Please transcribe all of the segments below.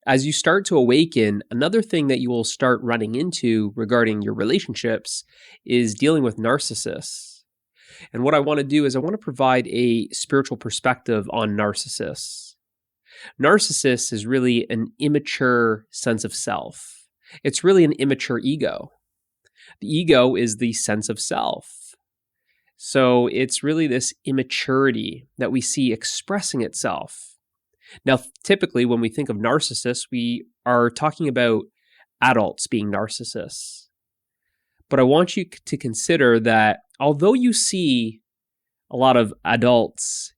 as you start to awaken, another thing that you will start running into regarding your relationships is dealing with narcissists. And what I want to do is I want to provide a spiritual perspective on narcissists. Narcissist is really an immature sense of self. It's really an immature ego. The ego is the sense of self. So it's really this immaturity that we see expressing itself. Now, typically when we think of narcissists, we are talking about adults being narcissists. But I want you to consider that although you see a lot of adults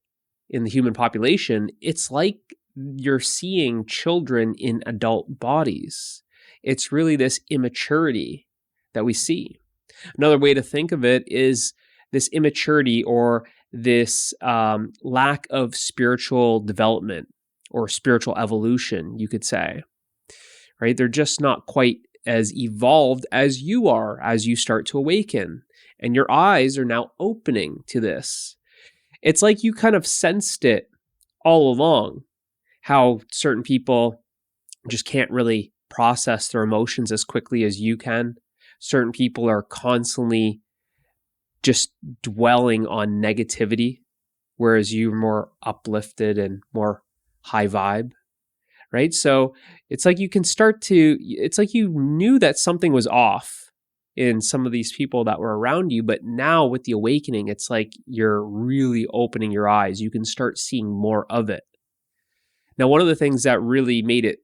in the human population, it's like you're seeing children in adult bodies. It's really this immaturity that we see. Another way to think of it is this immaturity or this lack of spiritual development or spiritual evolution, you could say, right? They're just not quite as evolved as you are as you start to awaken. And your eyes are now opening to this. It's like you kind of sensed it all along, how certain people just can't really process their emotions as quickly as you can. Certain people are constantly just dwelling on negativity, whereas you're more uplifted and more high vibe, right? So it's like it's like you knew that something was off in some of these people that were around you, but now with the awakening, it's like you're really opening your eyes. You can start seeing more of it. Now, one of the things that really made it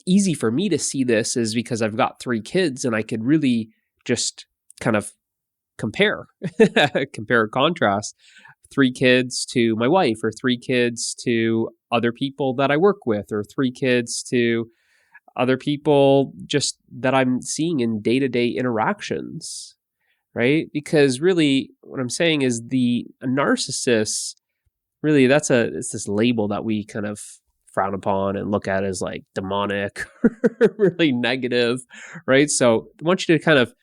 easy for me to see this is because I've got 3 kids and I could really just kind of compare and contrast 3 kids to my wife, or 3 kids to other people that I work with, or 3 kids to other people just that I'm seeing in day-to-day interactions, right? Because really what I'm saying is a narcissist, really it's this label that we kind of frown upon and look at as like demonic, really negative, right? So I want you to kind of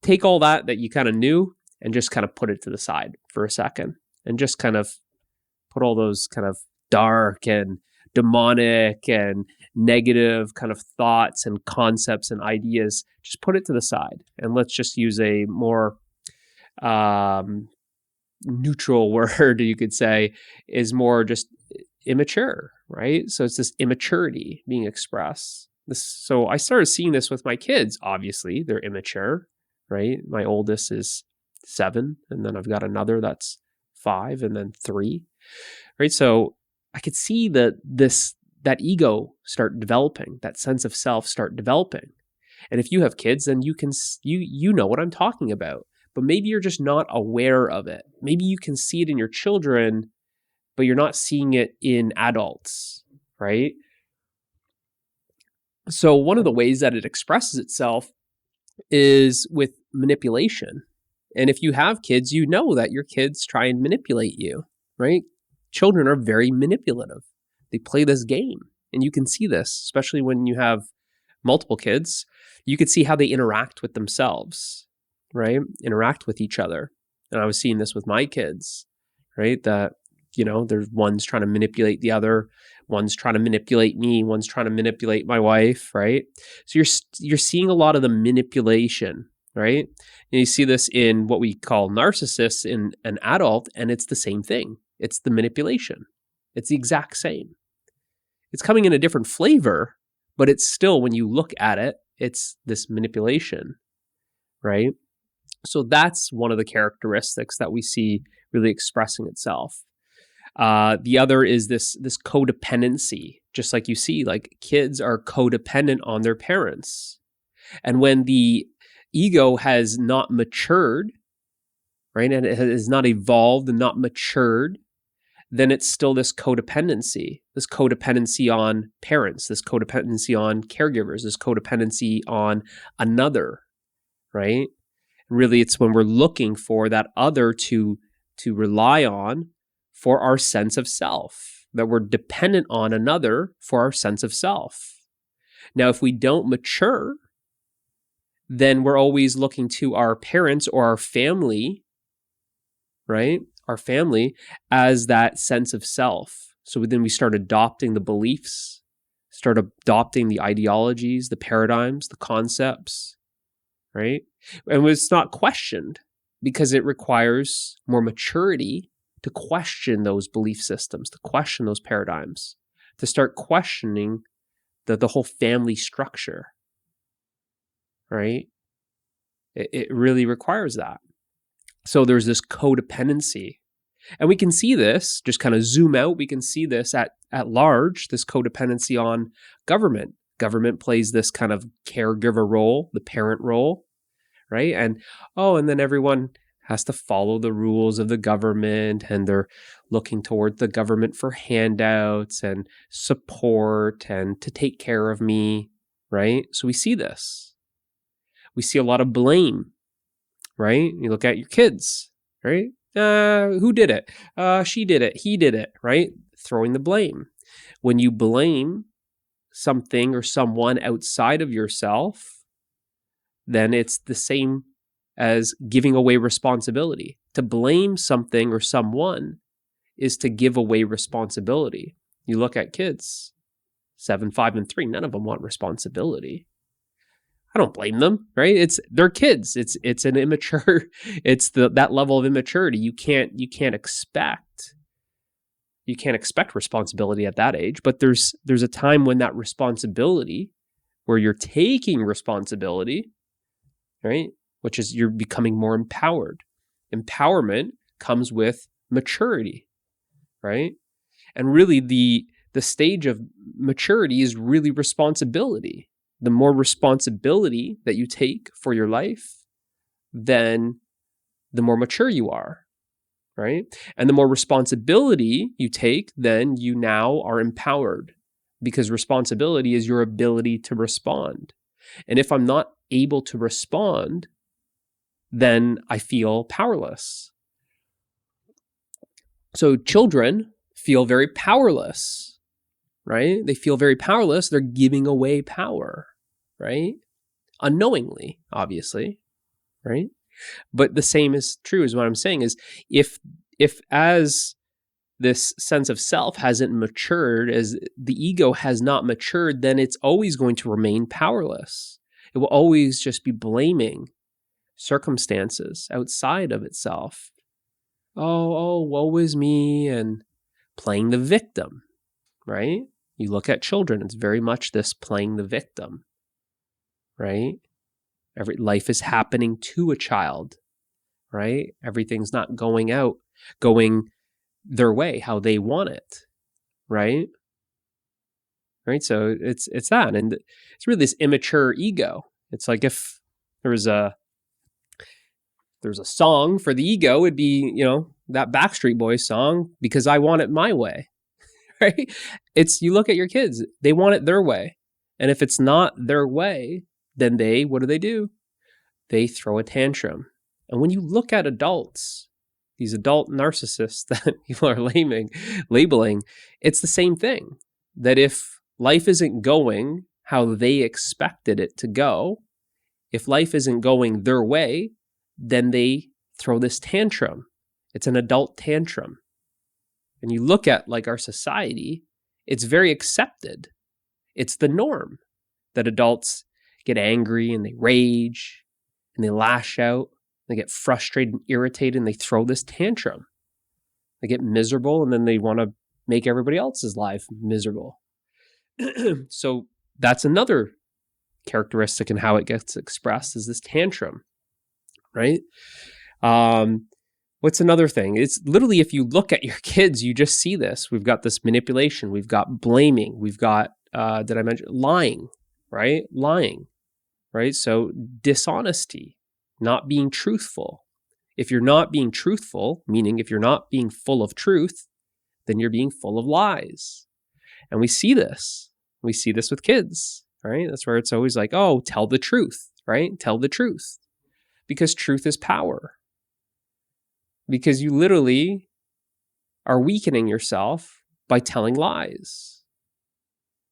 take all that you kind of knew and just kind of put it to the side for a second and just kind of put all those kind of dark and demonic and negative kind of thoughts and concepts and ideas, just put it to the side. And let's just use a more neutral word, you could say, is more just immature, right? So it's this immaturity being expressed. So I started seeing this with my kids. Obviously, they're immature, right? My oldest is 7, and then I've got another that's 5, and then 3, right? So I could see that ego start developing, that sense of self start developing. And if you have kids, then you know what I'm talking about. But maybe you're just not aware of it. Maybe you can see it in your children, but you're not seeing it in adults, right? So one of the ways that it expresses itself is with manipulation. And if you have kids, you know that your kids try and manipulate you, right? Children are very manipulative. They play this game. And you can see this, especially when you have multiple kids. You could see how they interact with themselves, right? Interact with each other. And I was seeing this with my kids, right? That, there's one's trying to manipulate the other, one's trying to manipulate me, one's trying to manipulate my wife, right? So you're seeing a lot of the manipulation, right? And you see this in what we call narcissists in an adult, and it's the same thing. It's the manipulation. It's the exact same. It's coming in a different flavor, but it's still, when you look at it, it's this manipulation, right? So that's one of the characteristics that we see really expressing itself. The other is this codependency, just like you see, like kids are codependent on their parents. And when the ego has not matured, right, and it has not evolved and not matured, then it's still this codependency on parents, this codependency on caregivers, this codependency on another, right? Really, it's when we're looking for that other to rely on for our sense of self, that we're dependent on another for our sense of self. Now, if we don't mature, then we're always looking to our parents or our family, right? Our family as that sense of self. So then we start adopting the beliefs, start adopting the ideologies, the paradigms, the concepts, right? And it's not questioned because it requires more maturity to question those belief systems, to question those paradigms, to start questioning the whole family structure, right? It really requires that. So there's this codependency. And we can see this, just kind of zoom out, we can see this at large, this codependency on government. Government plays this kind of caregiver role, the parent role, right? And then everyone has to follow the rules of the government, and they're looking toward the government for handouts and support and to take care of me, right? So we see this. We see a lot of blame, right? You look at your kids, right? Who did it? She did it. He did it, right? Throwing the blame. When you blame something or someone outside of yourself, then it's the same as giving away responsibility. To blame something or someone is to give away responsibility. You look at kids, 7, 5, and 3, none of them want responsibility. I don't blame them, right? They're kids. It's an immature, it's that level of immaturity. You can't expect responsibility at that age, but there's a time when that responsibility, where you're taking responsibility, right? Which is you're becoming more empowered. Empowerment comes with maturity, right? And really the stage of maturity is really responsibility. The more responsibility that you take for your life, then the more mature you are, right? And the more responsibility you take, then you now are empowered, because responsibility is your ability to respond. And if I'm not able to respond, then I feel powerless. So children feel very powerless, right? They feel very powerless. They're giving away power, right? Unknowingly, obviously, right? But the same is true as what I'm saying is if as this sense of self hasn't matured, as the ego has not matured, then it's always going to remain powerless. It will always just be blaming circumstances outside of itself. Oh, woe is me, and playing the victim, right? You look at children, it's very much this playing the victim, right? Every life is happening to a child, right? Everything's not going their way, how they want it, right? Right? So it's that, and it's really this immature ego. It's like if there's a song for the ego, it'd be, that Backstreet Boys song, Because I Want It My Way, right? You look at your kids, they want it their way. And if it's not their way, then what do? They throw a tantrum. And when you look at adults, these adult narcissists that people are labeling, it's the same thing. That if life isn't going how they expected it to go, if life isn't going their way, then they throw this tantrum. It's an adult tantrum. And you look at our society, it's very accepted. It's the norm that adults get angry and they rage and they lash out. They get frustrated and irritated and they throw this tantrum. They get miserable and then they want to make everybody else's life miserable. So that's another characteristic in how it gets expressed, is this tantrum, right? What's another thing? It's literally, if you look at your kids, you just see this. We've got this manipulation. We've got blaming. We've got, did I mention lying, right? Lying, right? So dishonesty, not being truthful. If you're not being truthful, meaning if you're not being full of truth, then you're being full of lies. And we see this. We see this with kids, right? That's where it's always like, oh, tell the truth, right? Tell the truth. Because truth is power. Because you literally are weakening yourself by telling lies.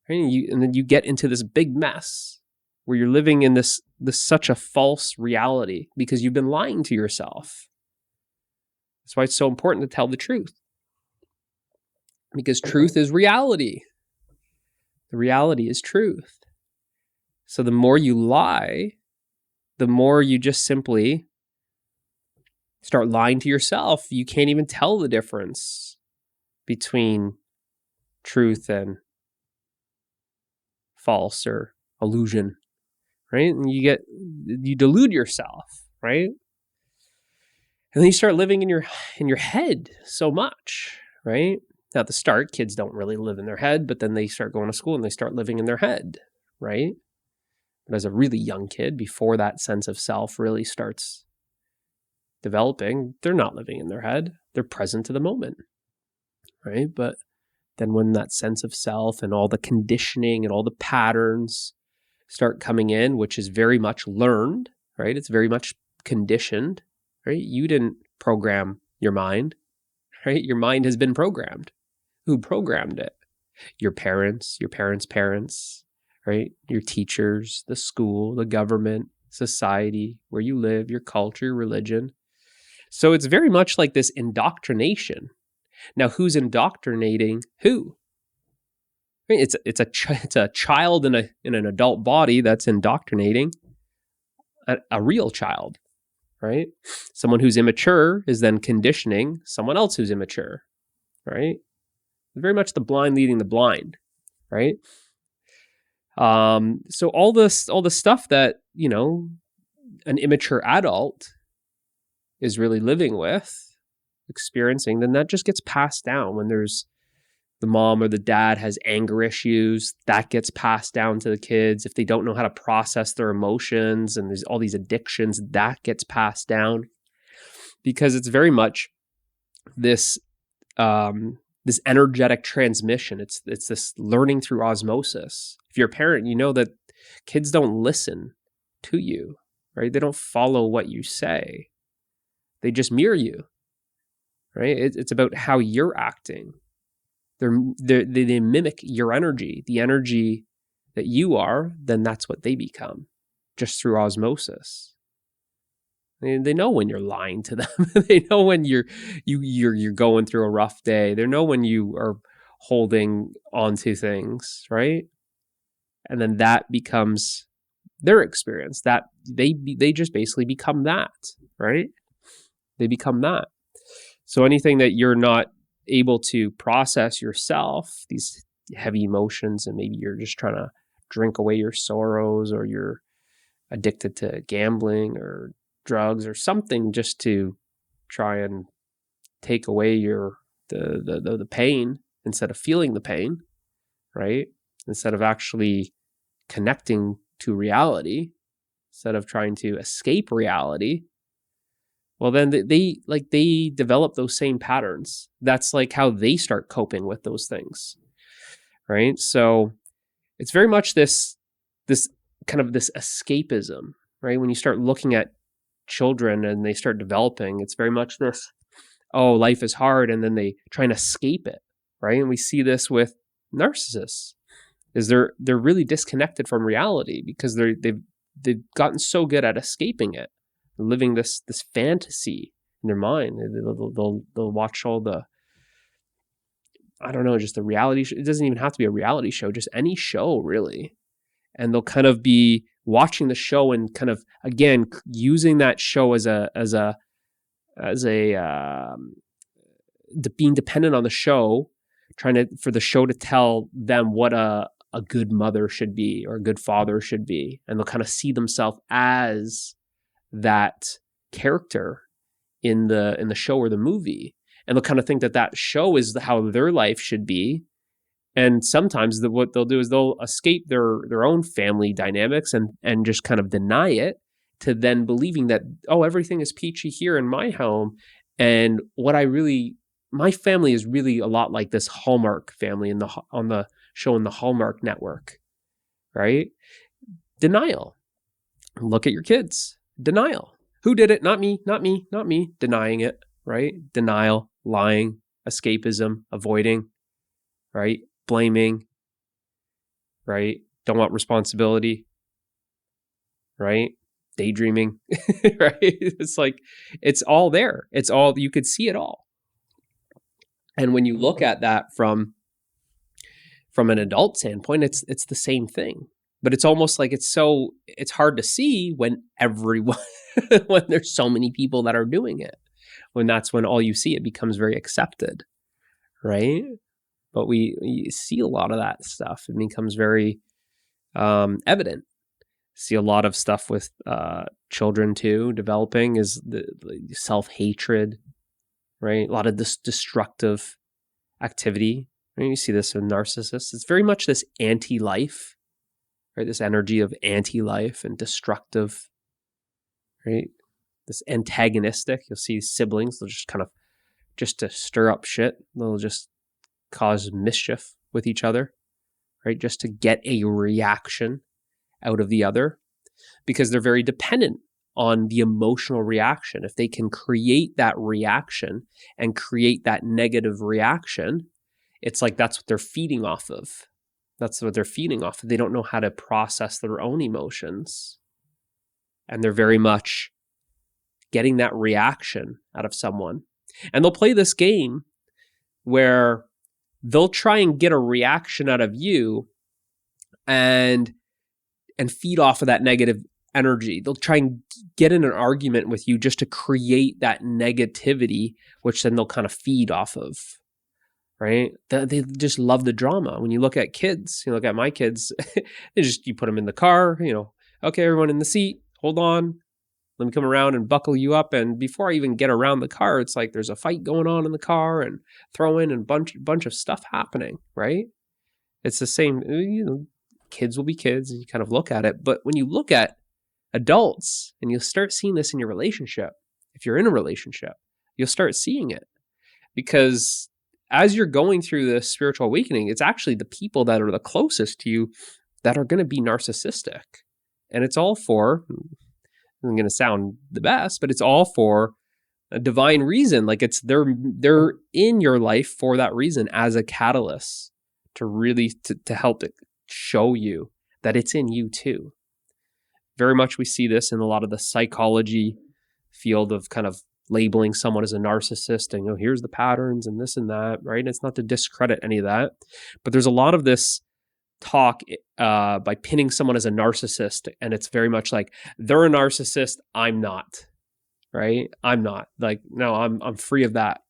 Right? And then you get into this big mess where you're living in this such a false reality because you've been lying to yourself. That's why it's so important to tell the truth. Because truth is reality. The reality is truth. So the more you lie, the more you just simply start lying to yourself. You can't even tell the difference between truth and false or illusion, right? And you delude yourself, right? And then you start living in your head so much, right? Now, at the start, kids don't really live in their head, but then they start going to school and they start living in their head, right? But as a really young kid, before that sense of self really starts developing, they're not living in their head. They're present to the moment, right? But then when that sense of self and all the conditioning and all the patterns start coming in, which is very much learned, right? It's very much conditioned, right? You didn't program your mind, right? Your mind has been programmed. Who programmed it? Your parents' parents, right? Your teachers, the school, the government, society, where you live, your culture, your religion. So it's very much like this indoctrination. Now, who's indoctrinating who? I mean, it's a child in an adult body that's indoctrinating a real child, right? Someone who's immature is then conditioning someone else who's immature, right? Very much the blind leading the blind, right? So all the stuff that, an immature adult is really living with, experiencing, then that just gets passed down. When there's the mom or the dad has anger issues, that gets passed down to the kids. If they don't know how to process their emotions and there's all these addictions, that gets passed down, because it's very much this this energetic transmission. It's this learning through osmosis. If you're a parent, you know that kids don't listen to you, right? They don't follow what you say. They just mirror you, right? It's about how you're acting. They mimic your energy, the energy that you are. Then that's what they become, just through osmosis. They know when you're lying to them. They know when you're going through a rough day. They know when you are holding onto things, right? And then that becomes their experience. That they just basically become that, right? They become that. So anything that you're not able to process yourself, these heavy emotions, and maybe you're just trying to drink away your sorrows, or you're addicted to gambling or drugs or something just to try and take away the pain instead of feeling the pain, right? Instead of actually connecting to reality, instead of trying to escape reality, well, then they develop those same patterns. That's like how they start coping with those things, right? So it's very much this kind of this escapism, right? When you start looking at children and they start developing, it's very much this, oh, life is hard, and then they try and escape it, right? And we see this with narcissists, is they're really disconnected from reality because they've gotten so good at escaping it, living this fantasy in their mind. They'll watch all the, I don't know, just the reality show. It doesn't even have to be a reality show, just any show really. And they'll kind of be watching the show and kind of, again, using that show as being dependent on the show, for the show to tell them what a good mother should be or a good father should be. And they'll kind of see themselves as that character in the show or the movie. And they'll kind of think that show is how their life should be. And sometimes what they'll do is they'll escape their own family dynamics and just kind of deny it, to then believing that, oh, everything is peachy here in my home. And my family is really a lot like this Hallmark family on the show in the Hallmark network, right? Denial. Look at your kids. Denial. Who did it? Not me, not me, not me. Denying it, right? Denial, lying, escapism, avoiding, right? Blaming, right? Don't want responsibility, right? Daydreaming, right? It's like, it's all there. It's all, you could see it all. And when you look at that from from an adult standpoint, it's the same thing. But it's almost like it's hard to see when everyone, when there's so many people that are doing it. When that's when all you see, it becomes very accepted, right? But we see a lot of that stuff. It becomes very evident. See a lot of stuff with children too developing is the self-hatred, right? A lot of this destructive activity. Right? You see this in narcissists. It's very much this anti-life, right? This energy of anti-life and destructive, right? This antagonistic. You'll see siblings, they'll just kind of, just to stir up shit, they'll just cause mischief with each other, right? Just to get a reaction out of the other, because they're very dependent on the emotional reaction. If they can create that reaction and create that negative reaction, it's like that's what they're feeding off of. That's what they're feeding off of. They don't know how to process their own emotions. And they're very much getting that reaction out of someone. And they'll play this game where they'll try and get a reaction out of you and feed off of that negative energy. They'll try and get in an argument with you just to create that negativity, which then they'll kind of feed off of, right? They just love the drama. When you look at kids, you look at my kids, you put them in the car, okay, everyone in the seat, hold on, let me come around and buckle you up. And before I even get around the car, it's like there's a fight going on in the car and throwing and bunch of stuff happening, right? It's the same, kids will be kids and you kind of look at it. But when you look at adults and you'll start seeing this in your relationship, if you're in a relationship, you'll start seeing it. Because as you're going through this spiritual awakening, it's actually the people that are the closest to you that are going to be narcissistic. And it's all for, isn't going to sound the best, but it's all for a divine reason. Like they're in your life for that reason, as a catalyst to really to help it show you that it's in you too. Very much we see this in a lot of the psychology field of kind of labeling someone as a narcissist and here's the patterns and this and that, right? And it's not to discredit any of that, but there's a lot of this talk by pinning someone as a narcissist, and it's very much like they're a narcissist, I'm not, right? I'm not, like, no, I'm free of that.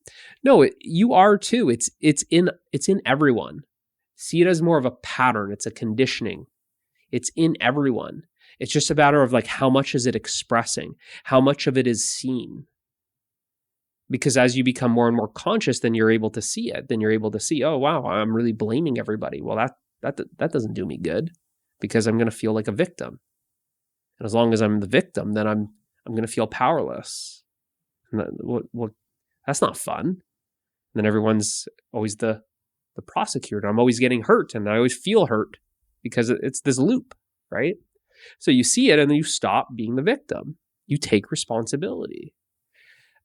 No, you are too. It's in everyone. See it as more of a pattern. It's a conditioning. It's in everyone. It's just a matter of like how much is it expressing, how much of it is seen. Because as you become more and more conscious, then you're able to see it. Then you're able to see, oh wow, I'm really blaming everybody. Well, that doesn't do me good, because I'm going to feel like a victim. And as long as I'm the victim, then I'm going to feel powerless. And that's not fun. And then everyone's always the prosecutor. I'm always getting hurt, and I always feel hurt because it's this loop, right? So you see it and then you stop being the victim. You take responsibility.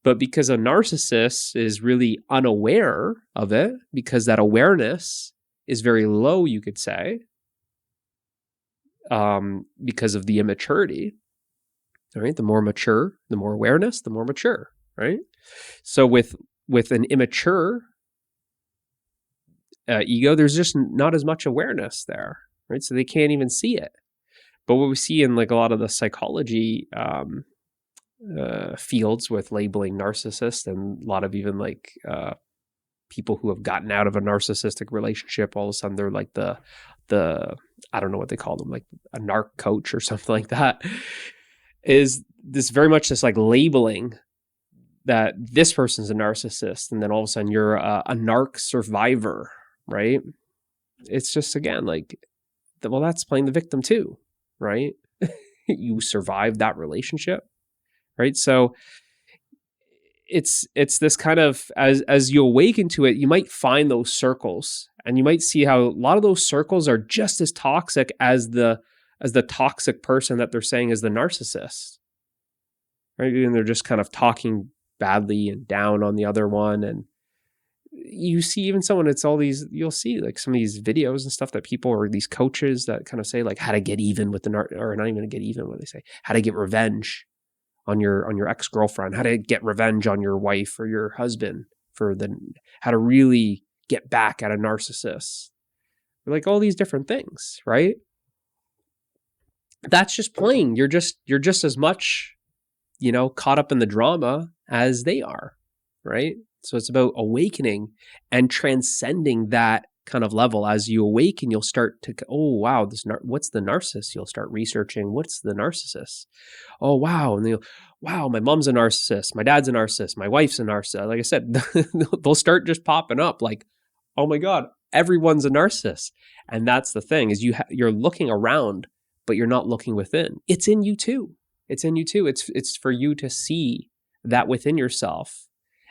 But because a narcissist is really unaware of it, because that awareness is very low, you could say, because of the immaturity, all right? The more mature, the more awareness, the more mature, right? So with an immature ego, there's just not as much awareness there, right? So they can't even see it. But what we see in like a lot of the psychology fields with labeling narcissists, and a lot of even like people who have gotten out of a narcissistic relationship, all of a sudden they're like the I don't know what they call them, like a narc coach or something like that, is this very much this like labeling that this person's a narcissist, and then all of a sudden you're a narc survivor, right? It's just, again, like, well, that's playing the victim too, right? You survived that relationship, right? So it's this kind of, as you awaken to it, you might find those circles, and you might see how a lot of those circles are just as toxic as the toxic person that they're saying is the narcissist, right? And they're just kind of talking badly and down on the other one. And you see even someone, it's all these, you'll see like some of these videos and stuff that people, or these coaches that kind of say like how to get even with or not even to get even, what they say, how to get revenge on your ex-girlfriend, how to get revenge on your wife or your husband, how to really get back at a narcissist. like all these different things, right? That's just playing. You're just as much, caught up in the drama as they are, right? So it's about awakening and transcending that kind of level. As you awaken, you'll start to, oh wow, what's the narcissist? You'll start researching what's the narcissist. Oh wow, and wow, my mom's a narcissist, my dad's a narcissist, my wife's a narcissist. Like I said, they'll start just popping up. Like, oh my god, everyone's a narcissist. And that's the thing is you're looking around, but you're not looking within. It's in you too. It's in you too. It's for you to see that within yourself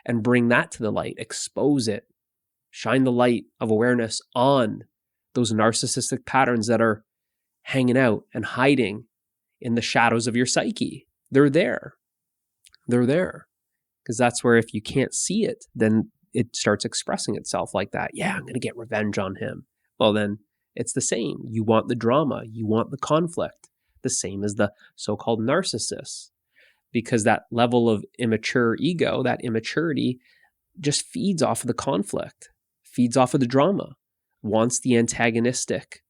and bring that to the light, expose it, shine the light of awareness on those narcissistic patterns that are hanging out and hiding in the shadows of your psyche. They're there. They're there. Because that's where if you can't see it, then it starts expressing itself like that. Yeah, I'm going to get revenge on him. Well, then it's the same. You want the drama. You want the conflict. The same as the so-called narcissist. Because that level of immature ego, that immaturity, just feeds off of the conflict, feeds off of the drama, wants the antagonistic,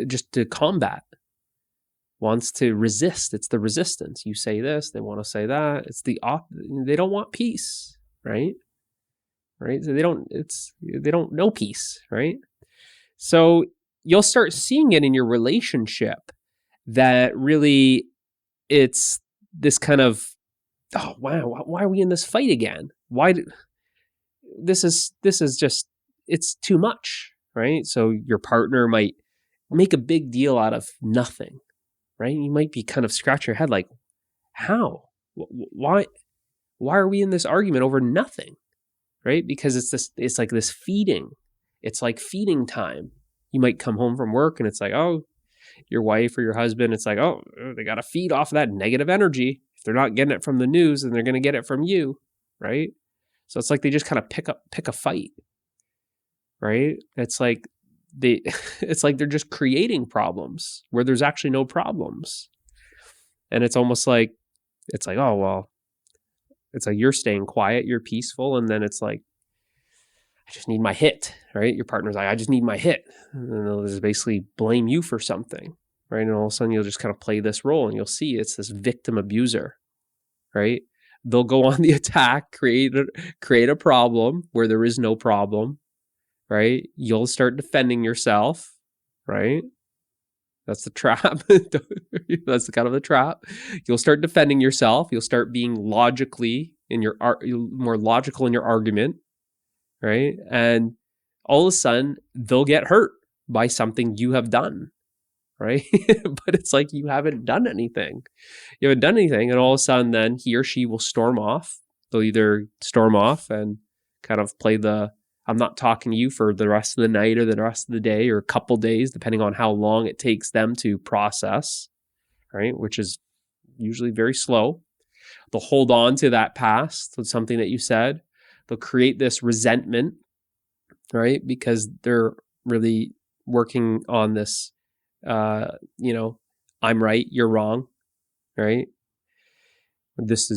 just to combat, wants to resist. It's the resistance. You say this, they want to say that. It's they don't want peace, right? Right? So they don't know peace, right? So you'll start seeing it in your relationship that really it's this kind of, oh wow, why are we in this fight again? This is just, it's too much, right? So your partner might make a big deal out of nothing, right? You might be kind of scratch your head like, how? Why are we in this argument over nothing, right? Because it's like this feeding. It's like feeding time. You might come home from work and it's like, oh, your wife or your husband, it's like, oh, they got to feed off of that negative energy. If they're not getting it from the news, then they're going to get it from you, right? So it's like they just kind of pick a fight, right? It's like it's like they're just creating problems where there's actually no problems. And it's almost like, oh, well, it's like you're staying quiet, you're peaceful. And then it's like, I just need my hit, right? Your partner's like, I just need my hit. And then they'll just basically blame you for something, right? And all of a sudden you'll just kind of play this role and you'll see it's this victim abuser, right? They'll go on the attack, create a problem where there is no problem, right? You'll start defending yourself, right? That's the trap. That's kind of the trap. You'll start defending yourself. You'll start being more logical in your argument, right? And all of a sudden, they'll get hurt by something you have done, right? But it's like you haven't done anything. You haven't done anything, and all of a sudden, then he or she will storm off. They'll either storm off and kind of play the, I'm not talking to you for the rest of the night or the rest of the day or a couple days, depending on how long it takes them to process, right? Which is usually very slow. They'll hold on to that past, to something that you said. They'll create this resentment, right? Because they're really working on this, I'm right, you're wrong, right? This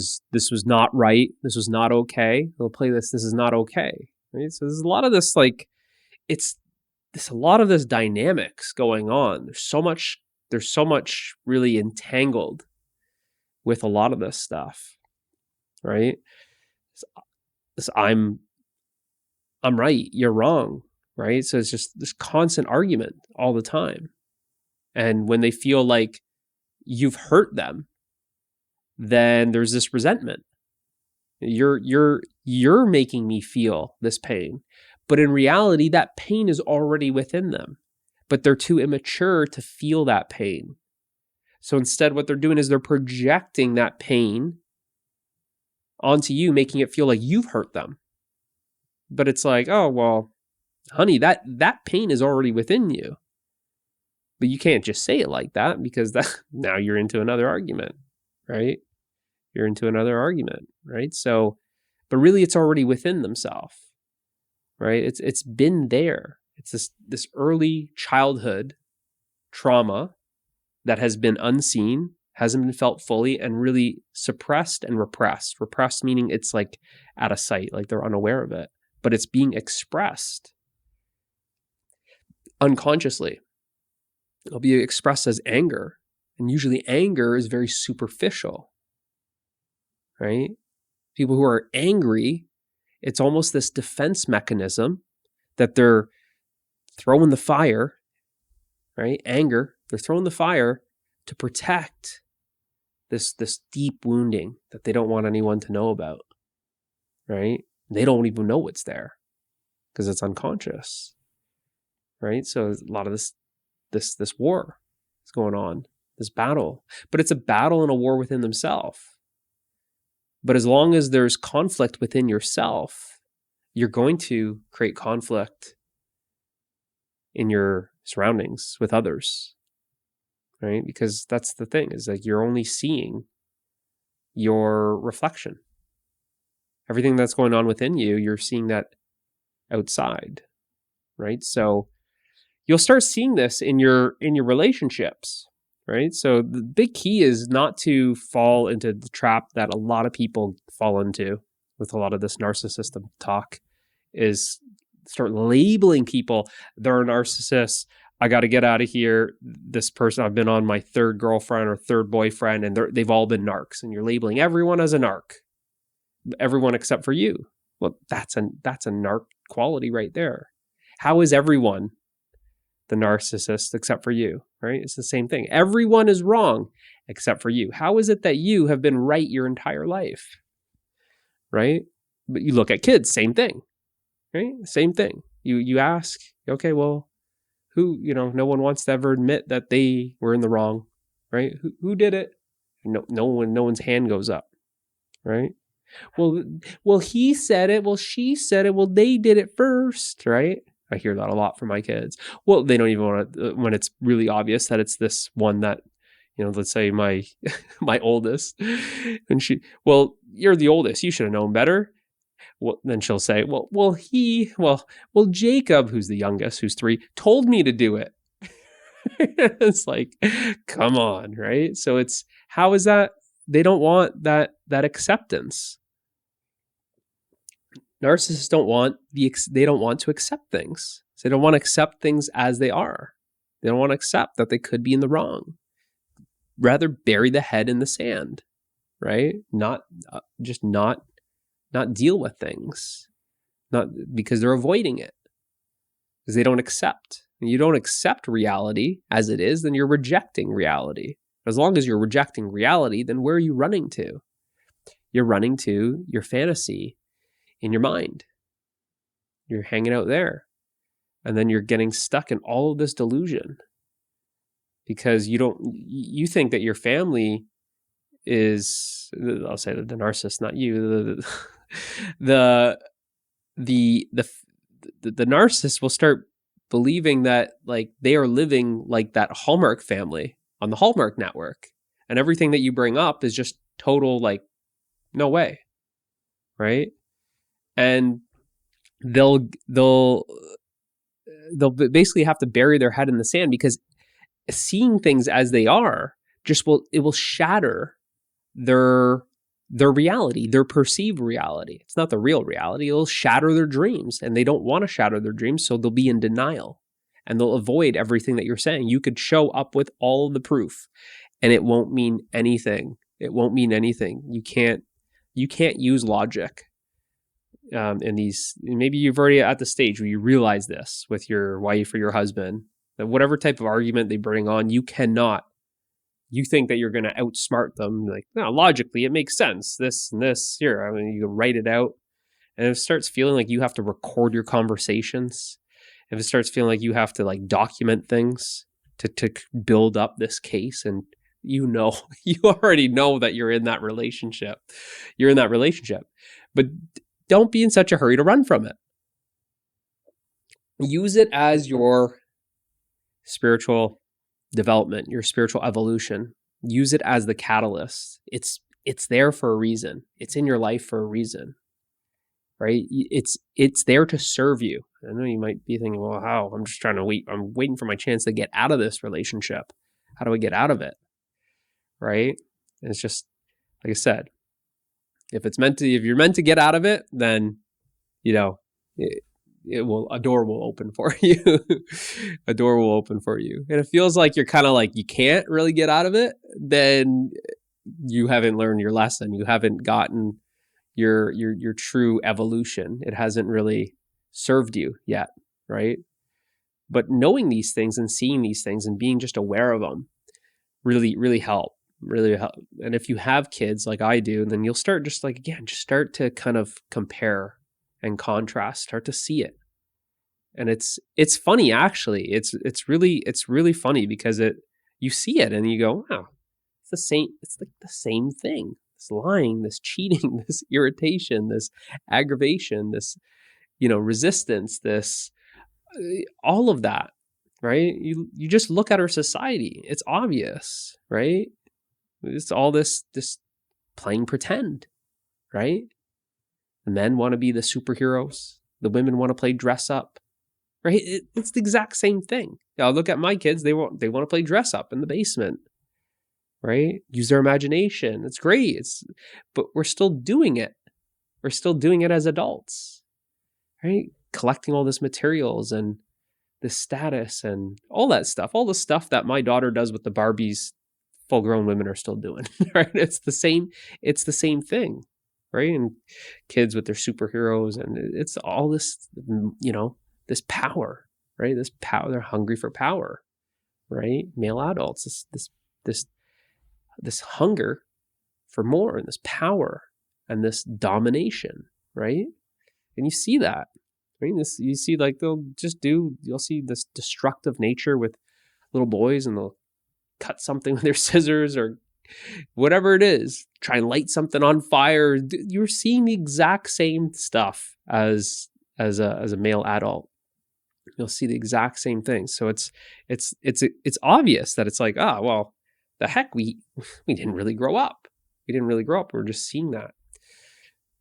was not right. This was not okay. They'll play this is not okay, right? So there's a lot of this, like, there's a lot of this dynamics going on. There's so much really entangled with a lot of this stuff, right? I'm right, you're wrong, right? So it's just this constant argument all the time. And when they feel like you've hurt them, then there's this resentment. You're making me feel this pain. But in reality, that pain is already within them. But they're too immature to feel that pain. So instead, what they're doing is they're projecting that pain onto you, making it feel like you've hurt them. But it's like, oh, well, honey, that pain is already within you. But you can't just say it like that, because now you're into another argument, right? You're into another argument, right? So, but really it's already within themselves, right? It's been there. It's this early childhood trauma that has been unseen, hasn't been felt fully, and really suppressed and repressed. Repressed meaning it's like out of sight, like they're unaware of it, but it's being expressed, unconsciously. It'll be expressed as anger. And usually anger is very superficial, right? People who are angry, it's almost this defense mechanism that they're throwing the fire, right? Anger, they're throwing the fire to protect this deep wounding that they don't want anyone to know about, right? They don't even know it's there because it's unconscious, right? So a lot of this war is going on, this battle, but it's a battle and a war within themselves. But as long as there's conflict within yourself, you're going to create conflict in your surroundings with others, right? Because that's the thing, is like you're only seeing your reflection. Everything that's going on within you, you're seeing that outside, right? So you'll start seeing this in your relationships, right? So the big key is not to fall into the trap that a lot of people fall into with a lot of this narcissistic talk, is start labeling people. They're a narcissist. I got to get out of here. This person, I've been on my third girlfriend or third boyfriend, and they've all been narcs. And you're labeling everyone as a narc, everyone except for you. Well, that's a narc quality right there. How is everyone the narcissist except for you, right? It's the same thing. Everyone is wrong except for you. How is it that you have been right your entire life, right? But you look at kids, same thing, right? Same thing. You ask, okay, well, who, no one wants to ever admit that they were in the wrong, right? Who did it? No one's hand goes up, right? Well, he said it. Well, she said it. Well, they did it first, right? I hear that a lot from my kids. Well, they don't even want to, when it's really obvious that it's this one that, let's say my oldest, and well, you're the oldest. You should have known better. Well, then she'll say, well, Jacob, who's the youngest, who's 3, told me to do it. It's like, come on, right? So how is that? They don't want that acceptance. Narcissists don't want to accept things. They don't want to accept things as they are. They don't want to accept that they could be in the wrong. Rather bury the head in the sand, right? Not deal with things, not because they're avoiding it, because they don't accept. When you don't accept reality as it is, then you're rejecting reality. As long as you're rejecting reality, then where are you running to? You're running to your fantasy in your mind. You're hanging out there. And then you're getting stuck in all of this delusion because you think that your family is, I'll say that the narcissist, not you, the narcissist will start believing that like they are living like that Hallmark family on the Hallmark network, and everything that you bring up is just total like, no way, right? And they'll basically have to bury their head in the sand because seeing things as they are will shatter their reality, their perceived reality. It's not the real reality. It'll shatter their dreams, and they don't want to shatter their dreams, so they'll be in denial and they'll avoid everything that you're saying. You could show up with all the proof and it won't mean anything. It won't mean anything. You can't use logic. In these, maybe you've already at the stage where you realize this with your wife or your husband, that whatever type of argument they bring on, you think that you're going to outsmart them. Like, no, logically, it makes sense. This and this here. I mean, you can write it out. And if it starts feeling like you have to record your conversations, if it starts feeling like you have to like document things to build up this case, and you already know that you're in that relationship. But don't be in such a hurry to run from it. Use it as your spiritual development, your spiritual evolution. Use it as the catalyst. It's there for a reason. It's in your life for a reason, right? It's there to serve you. I know you might be thinking, well, how? I'm just trying to wait. I'm waiting for my chance to get out of this relationship. How do I get out of it? Right? And it's just, like I said, if you're meant to get out of it, then, a door will open for you. A door will open for you. And it feels like you're kind of like, you can't really get out of it, then you haven't learned your lesson. You haven't gotten your true evolution. It hasn't really served you yet, right? But knowing these things and seeing these things and being just aware of them really help. Really help. And if you have kids like I do, then you'll start just like, again, just start to kind of compare and contrast, start to see it. And it's funny, actually. It's really funny because you see it and you go, wow, it's the same. It's like the same thing. This lying, this cheating, this irritation, this aggravation, this, resistance, this, all of that, right? You just look at our society. It's obvious, right? It's all this playing pretend, right? The men want to be the superheroes. The women want to play dress up, right? It's the exact same thing. Now look at my kids. They want to play dress up in the basement, right? Use their imagination. It's great. But we're still doing it. We're still doing it as adults, right? Collecting all this materials and this status and all that stuff. All the stuff that my daughter does with the Barbies, full-grown women are still doing, right? It's the same thing, right? And kids with their superheroes, and it's all this, this power, right? This power, they're hungry for power, right? Male adults, this hunger for more and this power and this domination, right? And you see that, right? You see, like, you'll see this destructive nature with little boys, and they'll cut something with their scissors or whatever it is, try and light something on fire. You're seeing the exact same stuff as a male adult. You'll see the exact same thing. So it's obvious that it's like, well, the heck, we didn't really grow up. We didn't really grow up. We're just seeing that.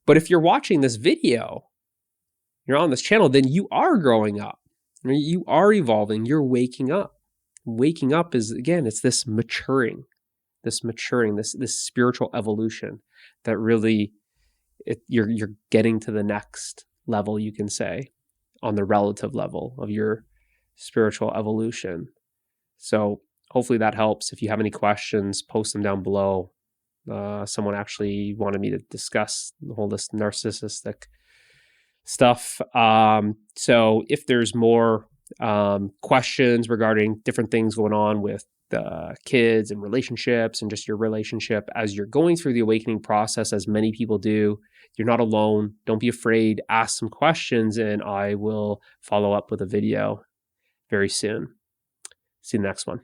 But if you're watching this video, you're on this channel, then you are growing up. You are evolving. You're waking up. Waking up is, again, it's this maturing, this spiritual evolution that really, you're getting to the next level, you can say, on the relative level of your spiritual evolution. So hopefully that helps. If you have any questions, post them down below. Someone actually wanted me to discuss this narcissistic stuff. So if there's more questions regarding different things going on with kids and relationships and just your relationship as you're going through the awakening process, as many people do, you're not alone. Don't be afraid. Ask some questions, and I will follow up with a video very soon. See you in the next one.